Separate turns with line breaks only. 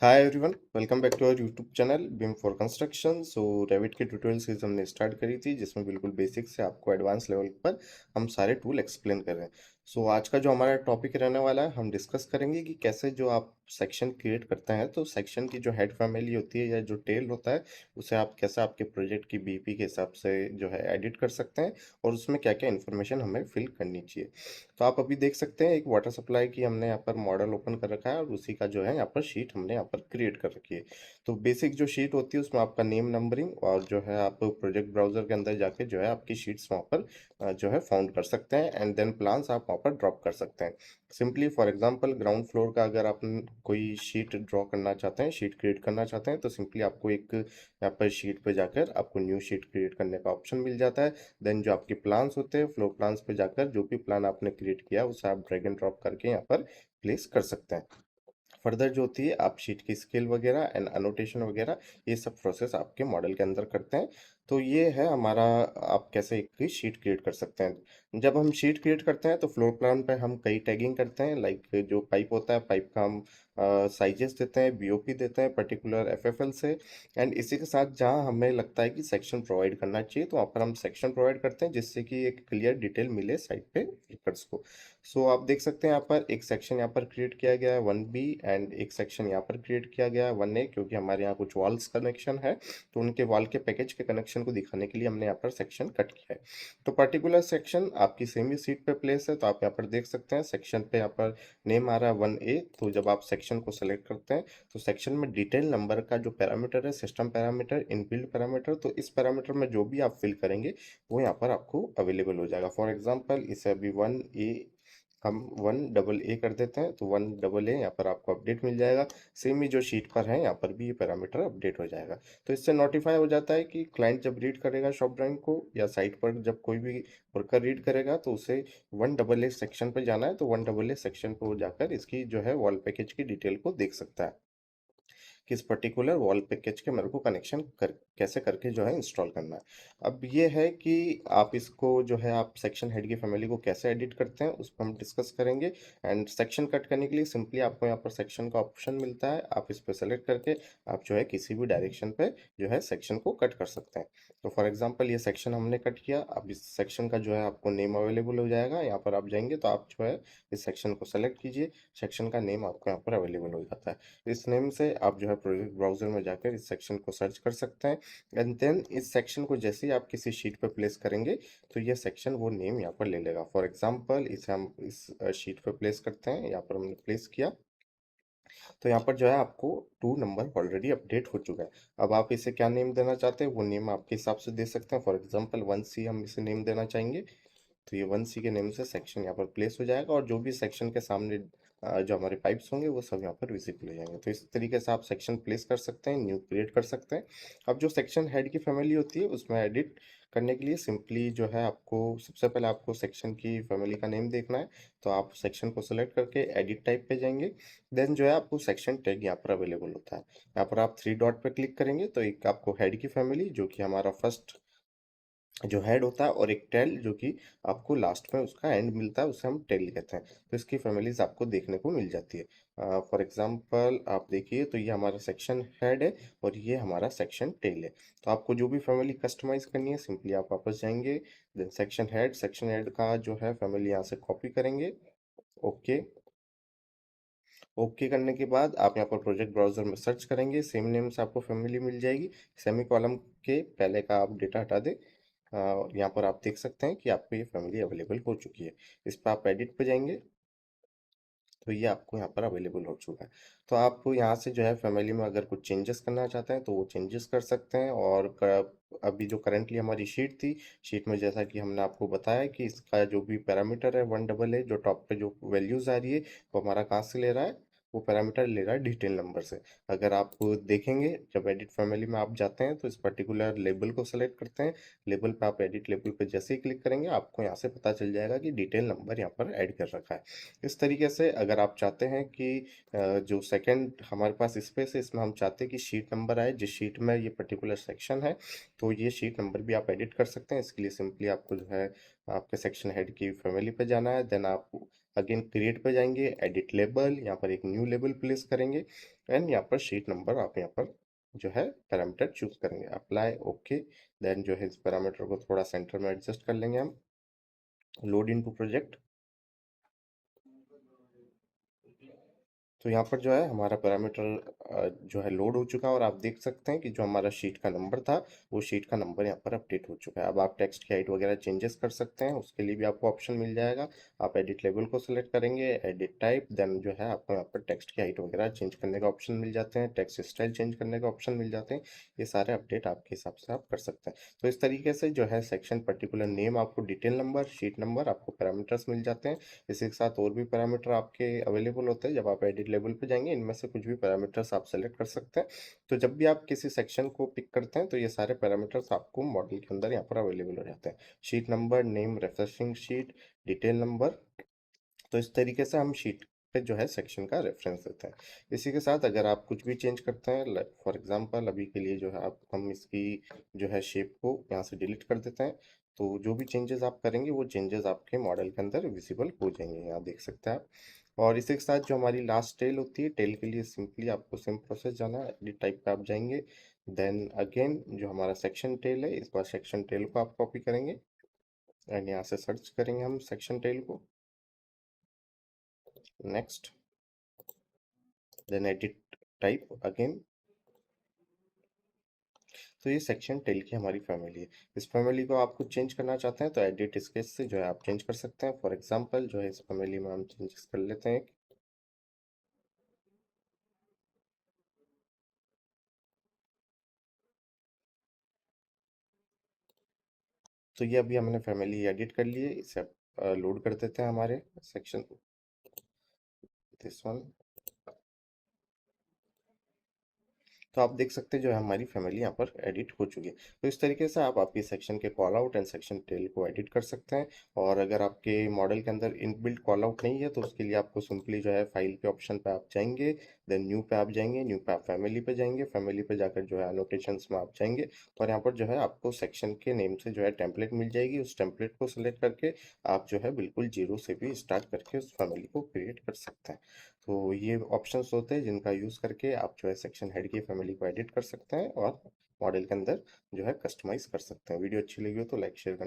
Hi everyone, welcome back to our YouTube channel Beam for Construction. Revit की tutorial series हमने start करी थी, जिसमें बिल्कुल बेसिक से आपको एडवांस लेवल पर हम सारे टूल एक्सप्लेन कर रहे हैं। आज का जो हमारा टॉपिक रहने वाला है, हम डिस्कस करेंगे कि कैसे जो आप सेक्शन क्रिएट करते हैं, तो सेक्शन की जो हेड फैमिली होती है या जो टेल होता है, उसे आप कैसे आपके प्रोजेक्ट की बीपी के हिसाब से जो है एडिट कर सकते हैं और उसमें क्या क्या इन्फॉर्मेशन हमें फिल करनी चाहिए। तो आप अभी देख सकते हैं एक वाटर सप्लाई की हमने यहाँ पर मॉडल ओपन कर रखा है और उसी का जो है यहाँ पर शीट हमने यहाँ पर क्रिएट कर रखी है। तो बेसिक जो शीट होती है उसमें आपका नेम नंबरिंग और जो है आप प्रोजेक्ट ब्राउजर के अंदर जाके जो है आपकी शीट्स वहाँ पर जो है फाउंड कर सकते हैं एंड देन प्लान्स आप वहाँ पर ड्रॉप कर सकते हैं। Simply for example ground floor का अगर आप कोई शीट ड्रॉ करना चाहते हैं, शीट क्रिएट करना चाहते हैं, तो सिंपली आपको एक यहाँ पर शीट पे जाकर आपको न्यू शीट क्रिएट करने का ऑप्शन मिल जाता है। देन जो आपके प्लान्स होते हैं, फ्लोर प्लान्स पे जाकर जो भी प्लान आपने क्रिएट किया उसे आप ड्रैग एंड ड्रॉप करके यहाँ पर प्लेस कर सकते हैं। फर्दर जो होती है आप शीट की स्केल वगैरह एंड अनोटेशन वगैरह, ये सब प्रोसेस आपके मॉडल के अंदर करते हैं। तो ये है हमारा, आप कैसे एक शीट क्रिएट कर सकते हैं। जब हम शीट क्रिएट करते हैं तो फ्लोर प्लान पे हम कई टैगिंग करते हैं, लाइक जो पाइप होता है, पाइप का हम साइजेस देते हैं, बीओपी देते हैं पर्टिकुलर एफएफएल से। एंड इसी के साथ जहाँ हमें लगता है कि सेक्शन प्रोवाइड करना चाहिए, तो वहाँ पर हम सेक्शन प्रोवाइड करते हैं, जिससे कि एक क्लियर डिटेल मिले साइड पे वर्कर्स को। आप देख सकते हैं यहाँ पर एक सेक्शन यहाँ पर क्रिएट किया गया है 1B एंड एक सेक्शन यहाँ पर क्रिएट किया गया है 1A, क्योंकि हमारे यहाँ कुछ वॉल्स कनेक्शन है, तो उनके वॉल के पैकेज के कनेक्शन को दिखाने के लिए हमने यहाँ पर सेक्शन कट किया है। तो पर्टिकुलर सेक्शन आपकी सेम ही सीट पे प्लेस है, तो आप यहाँ पर देख सकते हैं सेक्शन पे यहाँ पर नेम आ रहा है 1A। तो जब आप सेक्शन को सेलेक्ट करते हैं तो सेक्शन में डिटेल नंबर का जो पैरामीटर है, सिस्टम पैरामीटर, इनबिल्ट पैरामीटर, तो इस पैरामीटर में जो भी आप फिल करेंगे वो यहाँ पर आपको अवेलेबल हो जाएगा। फॉर एग्जाम्पल इसे अभी 1A हम 1AA कर देते हैं, तो 1AA यहाँ पर आपको अपडेट मिल जाएगा। सेम ही जो शीट पर है यहाँ पर भी ये पैरामीटर अपडेट हो जाएगा। तो इससे नोटिफाई हो जाता है कि क्लाइंट जब रीड करेगा शॉप ड्राइंग को, या साइट पर जब कोई भी वर्कर रीड करेगा, तो उसे 1AA सेक्शन पर जाना है, तो 1AA सेक्शन पर वो जाकर इसकी जो है वॉल पैकेज की डिटेल को देख सकता है, किस पर्टिकुलर वॉल पैकेज के मेरे को कनेक्शन कर कैसे करके जो है इंस्टॉल करना है। अब ये है कि आप इसको जो है आप सेक्शन हेड की फैमिली को कैसे एडिट करते हैं उस पर हम डिस्कस करेंगे। एंड सेक्शन कट करने के लिए सिंपली आपको यहाँ पर सेक्शन का ऑप्शन मिलता है, आप इस पर सेलेक्ट करके आप जो है किसी भी डायरेक्शन पे जो है सेक्शन को कट कर सकते हैं। तो फॉर एग्जांपल ये सेक्शन हमने कट किया, अब इस सेक्शन का जो है आपको नेम अवेलेबल हो जाएगा। यहाँ पर आप जाएंगे तो आप जो है इस सेक्शन को सेलेक्ट कीजिए, सेक्शन का नेम आपको यहाँ पर अवेलेबल हो जाता है। इस नेम से आप जो है प्रोजेक्ट ब्राउज़र में जाकर इस सेक्शन को सर्च कर सकते हैं एंड देन इस सेक्शन को जैसे ही आप किसी शीट पे प्लेस करेंगे, तो ये सेक्शन वो नेम यहाँ पर ले लेगा। फॉर एग्जांपल इसे हम इस शीट पे प्लेस करते हैं, यहाँ पर हमने प्लेस किया, तो यहाँ पर जो है आपको 2 नंबर ऑलरेडी अपडेट हो चुका है। अब आप इसे क्या नेम देना चाहते हैं वो नेम आपके हिसाब से दे सकते हैं। फॉर एग्जांपल 1C हम इसे नेम देना चाहेंगे, तो ये 1C के नेम से सेक्शन यहाँ पर प्लेस हो जाएगा और जो भी सेक्शन के सामने जो हमारे पाइप्स होंगे वो सब यहाँ पर विजिबल हो जाएंगे। तो इस तरीके से आप सेक्शन प्लेस कर सकते हैं, न्यू क्रिएट कर सकते हैं। अब जो सेक्शन हेड की फैमिली होती है उसमें एडिट करने के लिए सिंपली जो है आपको सबसे पहले आपको सेक्शन की फैमिली का नेम देखना है, तो आप सेक्शन को सेलेक्ट करके एडिट टाइप पे जाएंगे। देन जो है आपको सेक्शन टैग यहाँ पर अवेलेबल होता है, यहाँ पर आप 3 डॉट पे क्लिक करेंगे तो एक आपको हेड की फैमिली जो कि हमारा फर्स्ट जो हेड होता है, और एक टेल जो कि आपको लास्ट में उसका एंड मिलता है, उसे हम टेल कहते हैं। तो इसकी फैमिलीज आपको देखने को मिल जाती है। फॉर एग्जांपल आप देखिए तो ये हमारा सेक्शन हेड है और ये हमारा सेक्शन टेल है। तो आपको जो भी फैमिली कस्टमाइज करनी है सिंपली आप वापस जाएंगे, देन सेक्शन हेड का जो है फैमिली यहाँ से कॉपी करेंगे। ओके, ओके करने के बाद आप यहाँ पर प्रोजेक्ट ब्राउजर में सर्च करेंगे, सेम नेम से आपको फैमिली मिल जाएगी। सेमी कॉलम के पहले का आप डेटा हटा दें। यहाँ पर आप देख सकते हैं कि आपको ये फैमिली अवेलेबल हो चुकी है। इस पर आप एडिट पे जाएंगे तो ये आपको यहाँ पर अवेलेबल हो चुका है। तो आप यहाँ से जो है फैमिली में अगर कुछ चेंजेस करना चाहते हैं तो वो चेंजेस कर सकते हैं। और अभी जो करंटली हमारी शीट थी, शीट में जैसा कि हमने आपको बताया कि इसका जो भी पैरामीटर है 1AA, जो टॉप पे जो वैल्यूज़ आ रही है वो हमारा कहाँ से ले रहा है, वो पैरामीटर ले रहा है डिटेल नंबर से। अगर आप देखेंगे जब एडिट फैमिली में आप जाते हैं तो इस पर्टिकुलर लेबल को सेलेक्ट करते हैं, लेबल पे आप एडिट लेबल पे जैसे ही क्लिक करेंगे आपको यहाँ से पता चल जाएगा कि डिटेल नंबर यहाँ पर ऐड कर रखा है। इस तरीके से अगर आप चाहते हैं कि जो सेकंड हमारे पास स्पेस है इसमें हम चाहते हैं कि शीट नंबर आए जिस शीट में ये पर्टिकुलर सेक्शन है, तो ये शीट नंबर भी आप एडिट कर सकते हैं। इसके लिए सिंपली आपको जो है आपके सेक्शन हेड की फैमिली पे जाना है, देन आप अगेन क्रिएट पे जाएंगे, एडिट लेबल, यहाँ पर एक न्यू लेबल प्लेस करेंगे एंड यहाँ पर शीट नंबर आप यहाँ पर जो है पैरामीटर चूज करेंगे, अप्लाई, ओके। देन जो है इस पैरामीटर को थोड़ा सेंटर में एडजस्ट कर लेंगे हम। Load into project. तो यहाँ पर जो है हमारा पैरामीटर जो है लोड हो चुका है और आप देख सकते हैं कि जो हमारा शीट का नंबर था वो शीट का नंबर यहाँ पर अपडेट हो चुका है। अब आप टेक्स्ट की हाइट वगैरह चेंजेस कर सकते हैं, उसके लिए भी आपको ऑप्शन मिल जाएगा। आप एडिट लेवल को सिलेक्ट करेंगे, एडिट टाइप, देन जो है आपको यहाँ पर टेक्स्ट की हाइट वगैरह चेंज करने का ऑप्शन मिल जाते हैं, टेक्स्ट स्टाइल चेंज करने का ऑप्शन मिल जाते हैं। ये सारे अपडेट आपके हिसाब से आप कर सकते हैं। तो इस तरीके से जो है सेक्शन पर्टिकुलर नेम, आपको डिटेल नंबर, शीट नंबर, आपको पैरामीटर्स मिल जाते हैं। इसी के साथ और भी पैरामीटर आपके अवेलेबल होते हैं। जब आप एडिट लेवल पे जाएंगे इनमें से कुछ भी पैरामीटर्स आप सेलेक्ट कर सकते हैं। तो जब भी आप किसी सेक्शन को पिक करते हैं तो ये सारे पैरामीटर्स आपको मॉडल के अंदर यहाँ पर अवेलेबल हो जाते हैं। Sheet number, name, referencing sheet, detail number. तो इस तरीके से हम शीट पे जो है सेक्शन का रेफरेंस देते हैं। इसी के साथ अगर आप कुछ भी चेंज करते हैं, फॉर एग्जांपल अभी के लिए जो है आप हम इसकी जो है शेप को यहाँ से डिलीट कर देते हैं। तो जो भी चेंजेस आप करेंगे वो चेंजेस आपके मॉडल के अंदर विजिबल हो जाएंगे, यहाँ देख सकते हैं आप। और इसी के साथ जो हमारी लास्ट टेल होती है, टेल के लिए सिंपली आपको सेम प्रोसेस जाना है, एडिट टाइप पे आप जाएंगे। देन अगेन जो हमारा सेक्शन टेल है, इस बार सेक्शन टेल को आप कॉपी करेंगे एंड यहाँ से सर्च करेंगे हम सेक्शन टेल को। Next, then edit type again. तो ये सेक्शन टेल की हमारी फैमिली है। इस फैमिली को आप कुछ चेंज करना चाहते हैं तो एडिट स्केच से जो है आप चेंज कर सकते हैं। फॉर एग्जांपल जो है इस फैमिली में हम चेंजेस कर लेते हैं। तो ये अभी हमने फैमिली एडिट कर ली है, इसे लोड कर देते हैं हमारे सेक्शन, दिस वन। तो आप देख सकते हैं जो है हमारी फैमिली यहाँ पर एडिट हो चुकी है। तो इस तरीके से आप आपके सेक्शन के call out and section tail को एडिट कर सकते हैं। और अगर आपके मॉडल के अंदर इनबिल्ट कॉल आउट नहीं है तो उसके लिए आपको सिंपली जो है फाइल के ऑप्शन पे आप जाएंगे, देन न्यू पे आप जाएंगे, न्यू पे आप फैमिली पे जाएंगे, फैमिली पे जाकर जो है अनोटेशंस में आप जाएंगे और यहाँ पर जो है आपको सेक्शन के नेम से जो है टेम्पलेट मिल जाएगी। उस टेम्पलेट को सिलेक्ट करके आप जो है बिल्कुल जीरो से भी स्टार्ट करके उस फैमिली को क्रिएट कर सकते हैं। तो ये ऑप्शंस होते हैं जिनका यूज़ करके आप जो है सेक्शन हेड की फैमिली को एडिट कर सकते हैं और मॉडल के अंदर जो है कस्टमाइज कर सकते हैं। वीडियो अच्छी लगी हो तो लाइक शेयर करना।